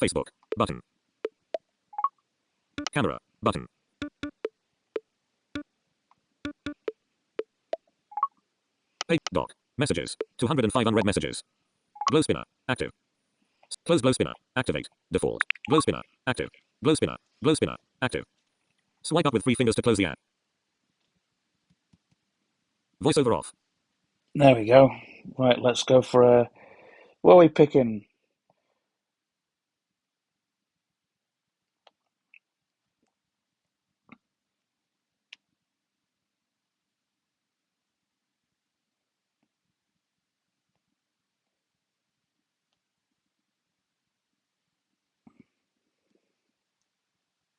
Facebook. Button. Camera. Button. Page. Dock. Messages. 205 unread messages. Glow spinner. Active. Close glow spinner. Activate. Default. Glow spinner. Active. Glow spinner. Glow spinner. Active. Swipe up with 3 fingers to close the app. Voiceover off. There we go. Right, let's go for a... What are we picking?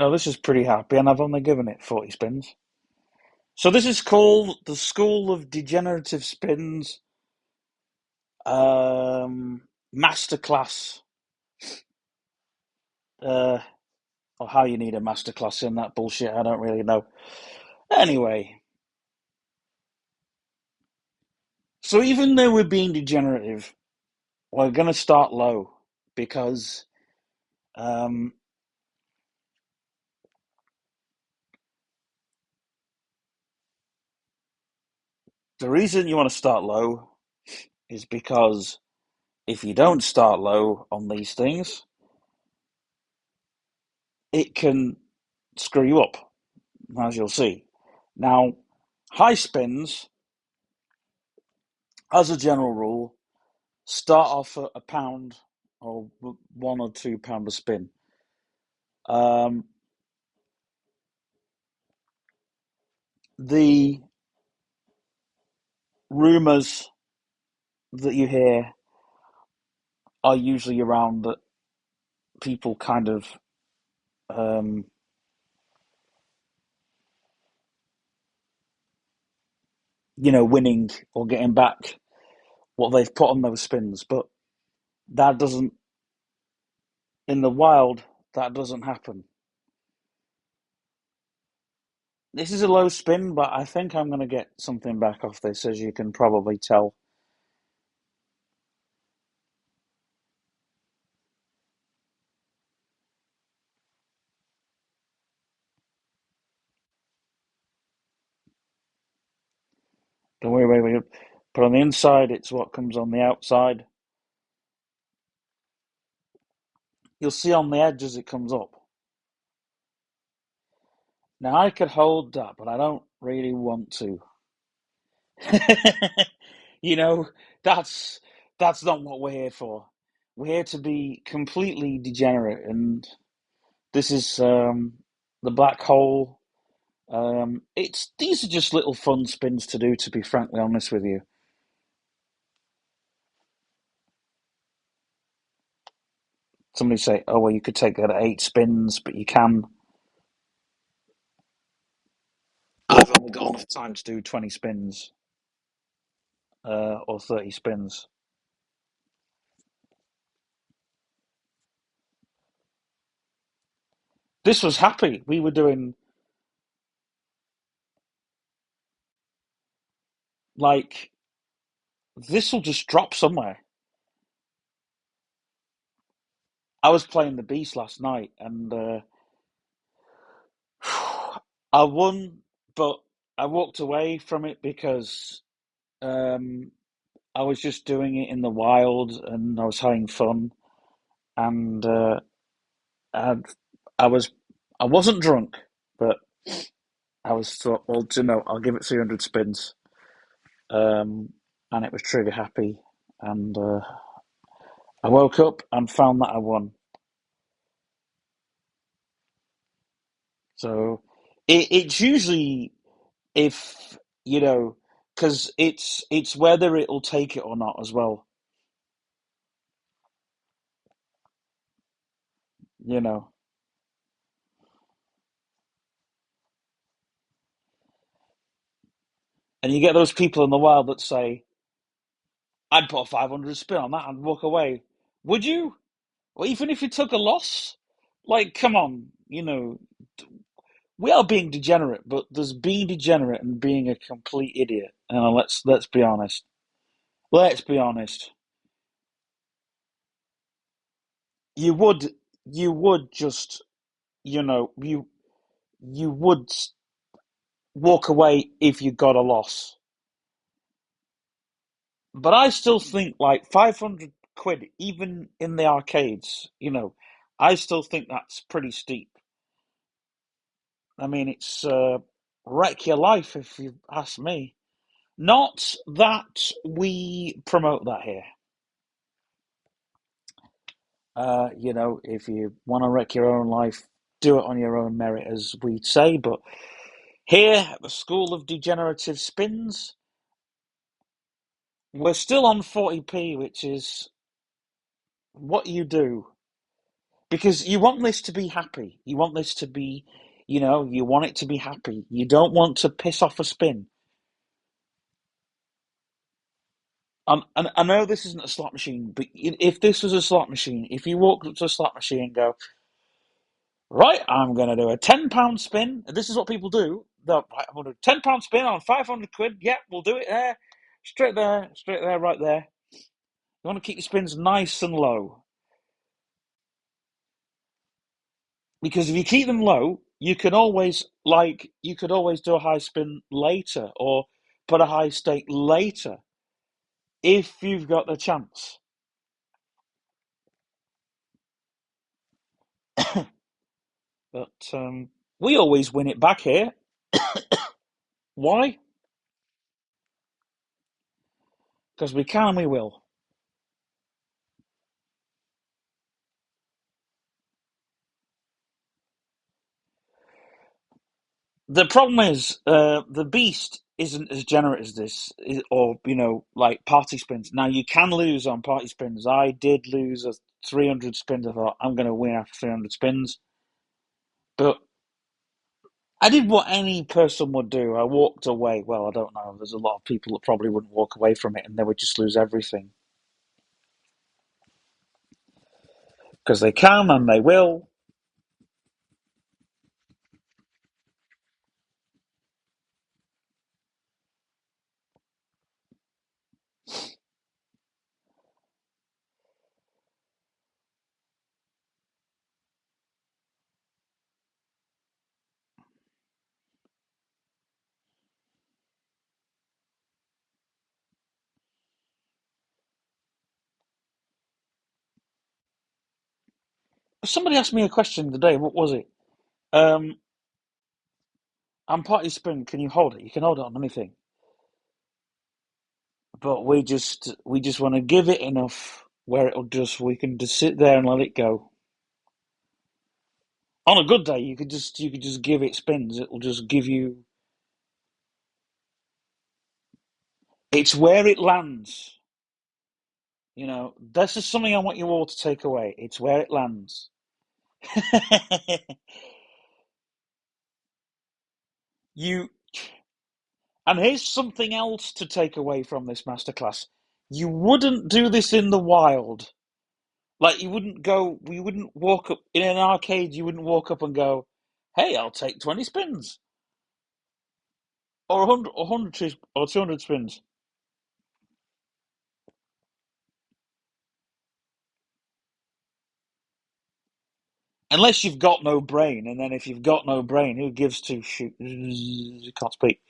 Oh, this is pretty happy, and I've only given it 40 spins. So this is called the School of Degenerative Spins Masterclass. Or how you need a masterclass in that bullshit, I don't really know. Anyway, so even though we're being degenerative, we're going to start low because the reason you want to start low is because if you don't start low on these things, it can screw you up, as you'll see. Now, high spins, as a general rule, start off at a pound or £1 or £2 a spin. The rumours that you hear are usually around that people kind of winning or getting back what they've put on those spins, but that doesn't, in the wild, that doesn't happen. This is a low spin, but I think I'm going to get something back off this, as you can probably tell. Don't worry, but on the inside, it's what comes on the outside. You'll see on the edge as it comes up. Now, I could hold that, but I don't really want to. You know, that's that's not what we're here for. We're here to be completely degenerate, and this is the black hole. It's these are just little fun spins to do, to be frankly honest with you. Somebody say, "Oh well, you could take that at 8 spins, but you can." I've only got enough time to do 20 spins or 30 spins. This was happy. We were doing like this will just drop somewhere. I was playing the Beast last night, and I won, but I walked away from it because um, I was just doing it in the wild and I was having fun, and I, I was I wasn't drunk, but I was thought, well, I'll give it 300 spins, and it was trigger happy, and I woke up and found that I won. So it's usually if because it's whether it'll take it or not as well. You know, and you get those people in the wild that say, "I'd put a 500 spin on that and walk away." Would you? Or even if you took a loss? Like, come on, we are being degenerate, but there's being degenerate and being a complete idiot. Let's be honest. Let's be honest. You would. you would just, you would walk away if you got a loss. But I still think like 500 quid, even in the arcades, I still think that's pretty steep. I mean, it's wreck your life if you ask me. Not that we promote that here. If you want to wreck your own life, do it on your own merit, as we say. But here at the School of Degenerative Spins, we're still on 40p, which is what you do. Because you want this to be happy. You want this to be, you want it to be happy. You don't want to piss off a spin. And I know this isn't a slot machine, but if this was a slot machine, if you walk up to a slot machine and go, right, I'm going to do a £10 spin, and this is what people do. Right, I'm going to do a £10 spin on 500 quid. Yeah, we'll do it there. Straight there, right there. You want to keep your spins nice and low. Because if you keep them low, you could always do a high spin later or put a high stake later if you've got the chance. But we always win it back here. Why? Because we can and we will. The problem is the beast isn't as generous as this, or like party spins. Now you can lose on party spins. I did lose a 300 spins. I thought I'm going to win after 300 spins, but I did what any person would do. I walked away. Well, I don't know. There's a lot of people that probably wouldn't walk away from it, and they would just lose everything because they can and they will. Somebody asked me a question today. What was it? Um, I'm party spin. Can you hold it? You can hold it on anything. But we just want to give it enough where we can just sit there and let it go. On a good day, you could just give it spins. It'll just give you. It's where it lands. This is something I want you all to take away. It's where it lands. you and here's something else to take away from this masterclass. You wouldn't do this in the wild. Like you wouldn't walk up in an arcade, you wouldn't walk up and go, "Hey, I'll take 20 spins." Or 100 or 200 spins. Unless you've got no brain, and then if you've got no brain, who gives two shoot? You can't speak.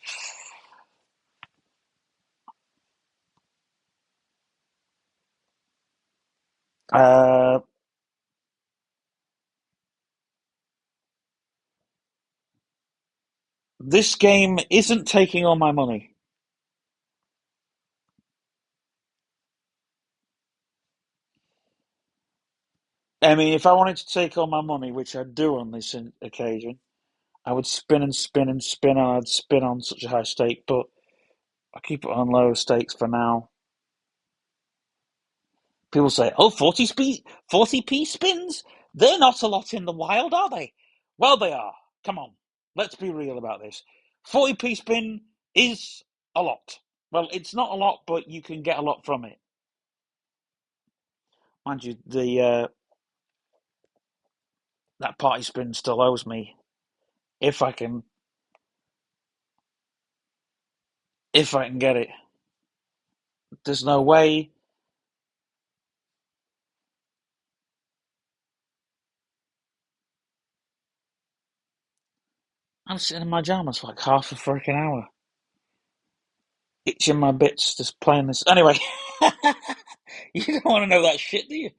Uh, this game isn't taking all my money. I mean, if I wanted to take all my money, which I do on this occasion, I would spin and spin and spin, and I'd spin on such a high stake, but I keep it on low stakes for now. People say, oh, 40p spins? They're not a lot in the wild, are they? Well, they are. Come on. Let's be real about this. 40p spin is a lot. Well, it's not a lot, but you can get a lot from it. Mind you, that party spin still owes me. If I can get it. There's no way. I'm sitting in my pajamas for like half a freaking hour, itching my bits, just playing this. Anyway, you don't want to know that shit, do you?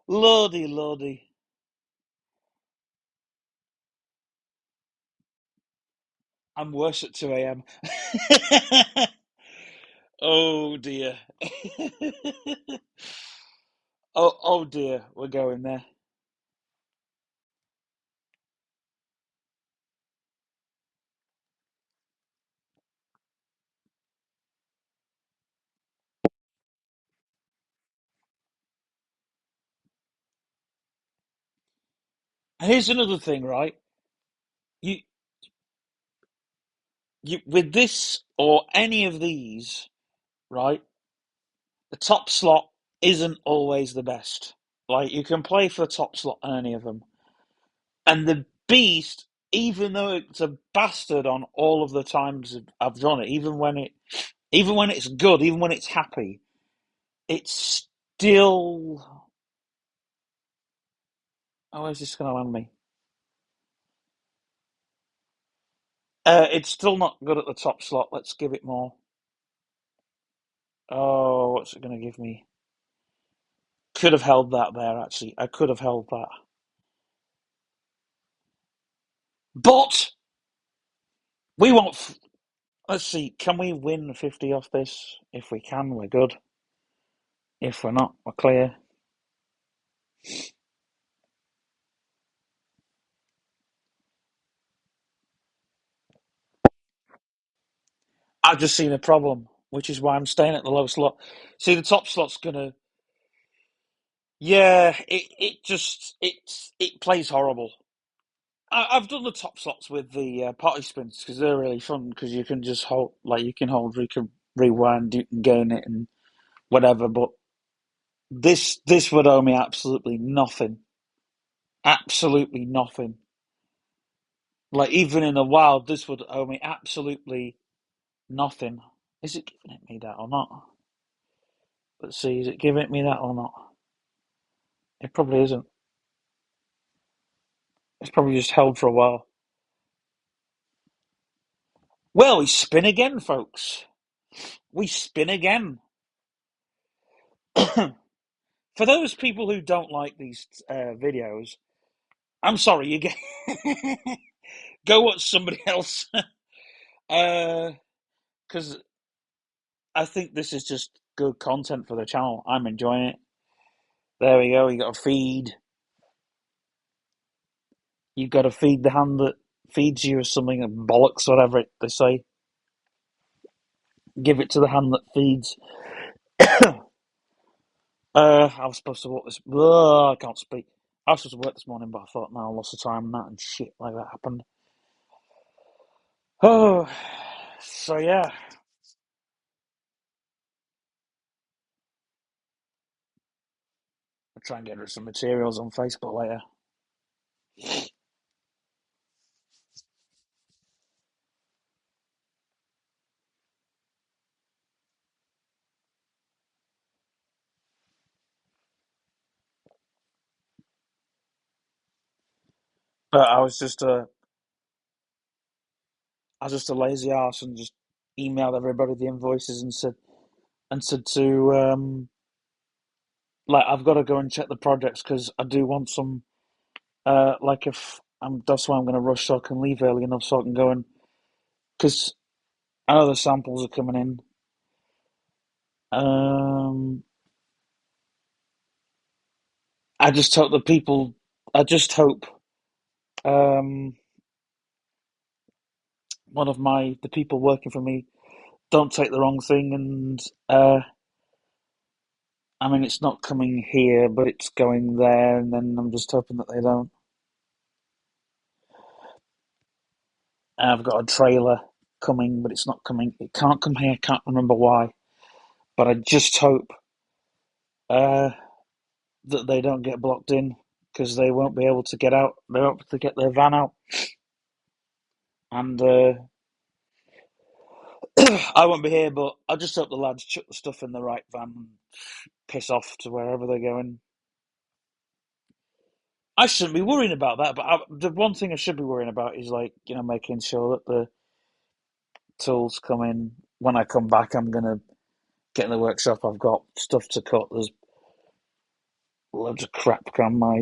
Lordy, lordy. I'm worse at 2 a.m. Oh dear. Oh dear, we're going there. Here's another thing, right? You, you with this or any of these, right? The top slot isn't always the best. Like you can play for the top slot on any of them, and the beast, even though it's a bastard on all of the times I've done it, even when it's good, even when it's happy, it's still. Oh, is this going to land me? It's still not good at the top slot. Let's give it more. Oh, what's it going to give me? Could have held that there, actually. I could have held that. But we won't. Let's see. Can we win 50 off this? If we can, we're good. If we're not, we're clear. I've just seen a problem, which is why I'm staying at the low slot. See, the top slot's gonna. Yeah, it plays horrible. I've done the top slots with the party spins because they're really fun because you can just hold, like you can hold, you can rewind, you can gain it and whatever. But this would owe me absolutely nothing, absolutely nothing. Like even in the wild, this would owe me absolutely nothing. Is it giving it me that or not? Let's see, is it giving it me that or not? It probably isn't. It's probably just held for a while. Well, we spin again, folks. We spin again. For those people who don't like these videos, I'm sorry. You get go watch somebody else because I think this is just good content for the channel. I'm enjoying it. There we go. You got to feed. You've got to feed the hand that feeds you or something, bollocks, whatever they say. Give it to the hand that feeds. I was supposed to work this. I can't speak. I was supposed to work this morning, but I thought, no, I lost the time and that and shit like that happened. Oh, so yeah. I'll try and get rid of some materials on Facebook later. But I was just a lazy ass and just emailed everybody the invoices and said to like I've got to go and check the projects because I do want some like if I'm that's why I'm going to rush so I can leave early enough so I can go and because I know the samples are coming in. Um, I just hope the people. I just hope um, one of the people working for me don't take the wrong thing and I mean it's not coming here but it's going there and then I'm just hoping that they don't. And I've got a trailer coming but it's not coming. It can't come here. I can't remember why. But I just hope uh, that they don't get blocked in because they won't be able to get out. They won't be able to get their van out and I won't be here, but I just hope the lads chuck the stuff in the right van and piss off to wherever they're going. I shouldn't be worrying about that. But the one thing I should be worrying about is like making sure that the tools come in when I come back. I'm gonna get in the workshop. I've got stuff to cut. There's loads of crap on my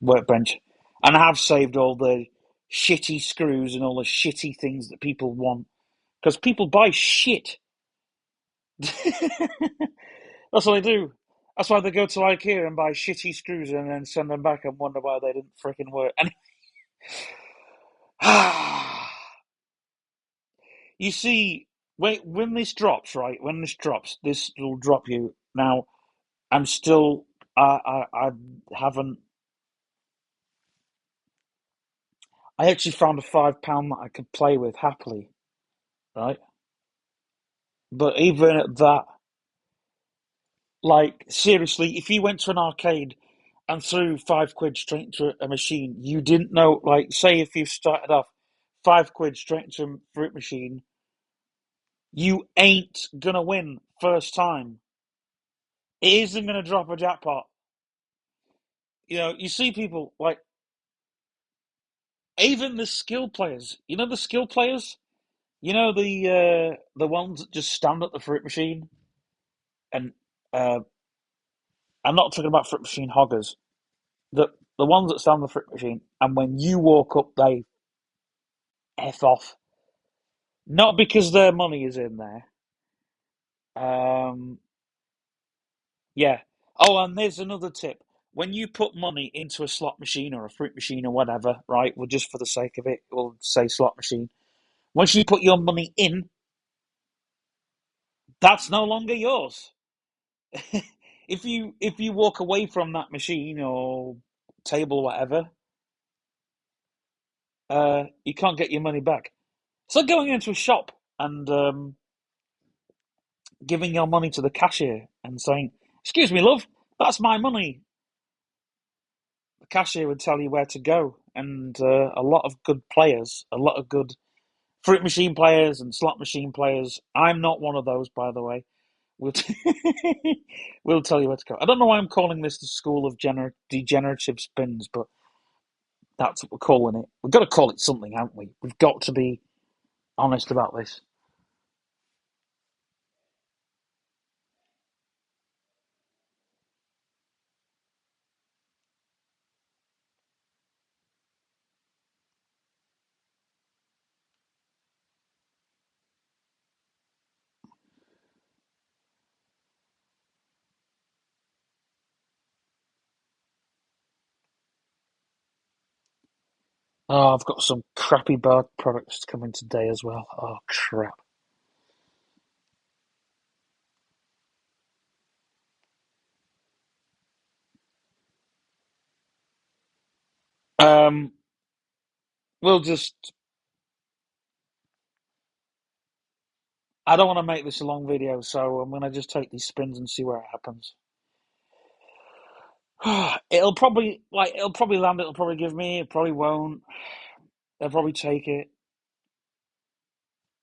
workbench, and I have saved all the shitty screws and all the shitty things that people want because people buy shit. That's what they do. That's why they go to IKEA and buy shitty screws and then send them back and wonder why they didn't freaking work. And you see, when this drops, right? When this drops, this will drop you. Now, I'm still, I haven't. I actually found a £5 that I could play with happily, right? But even at that, like seriously, if you went to an arcade and threw £5 straight into a machine, you didn't know. Like, say if you started off £5 straight into a fruit machine, you ain't gonna win first time. It isn't gonna drop a jackpot. You see people like even the skill players. You know the skill players. The ones that just stand at the fruit machine, and uh, I'm not talking about fruit machine hoggers. The ones that stand at the fruit machine, and when you walk up, they f off. Not because their money is in there. Um, yeah. Oh, and there's another tip. When you put money into a slot machine or a fruit machine or whatever, right? Well, just for the sake of it, we'll say slot machine. Once you put your money in, that's no longer yours. If you walk away from that machine or table or whatever, you can't get your money back. It's like going into a shop and giving your money to the cashier and saying, "Excuse me, love, that's my money." The cashier would tell you where to go, and a lot of good players, a lot of good fruit machine players and slot machine players. I'm not one of those, by the way. We'll, we'll tell you where to go. I don't know why I'm calling this the school of degenerative spins, but that's what we're calling it. We've got to call it something, haven't we? We've got to be honest about this. Oh, I've got some crappy bar products coming today as well. Oh, crap. Um, we'll just. I don't want to make this a long video, so I'm gonna just take these spins and see where it happens. It'll probably land. It'll probably give me. It probably won't. They'll probably take it.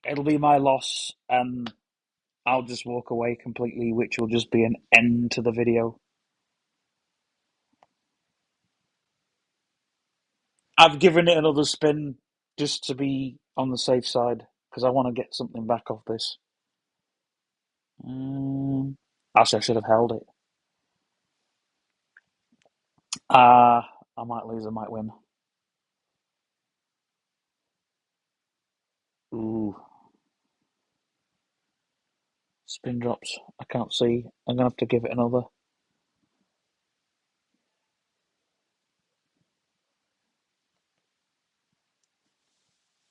It'll be my loss, and I'll just walk away completely, which will just be an end to the video. I've given it another spin just to be on the safe side because I want to get something back off this. Um, Actually, I should have held it. I might lose, I might win. Ooh, spin drops. I can't see. I'm gonna have to give it another.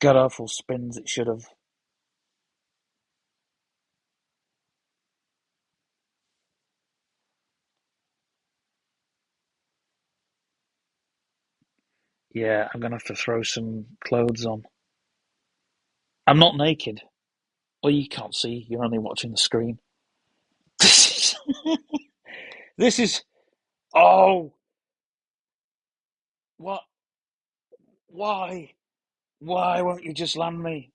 God awful spins it should have. Yeah, I'm gonna have to throw some clothes on. I'm not naked. Well, you can't see. You're only watching the screen. This is. Oh, what? Why? Why won't you just land me?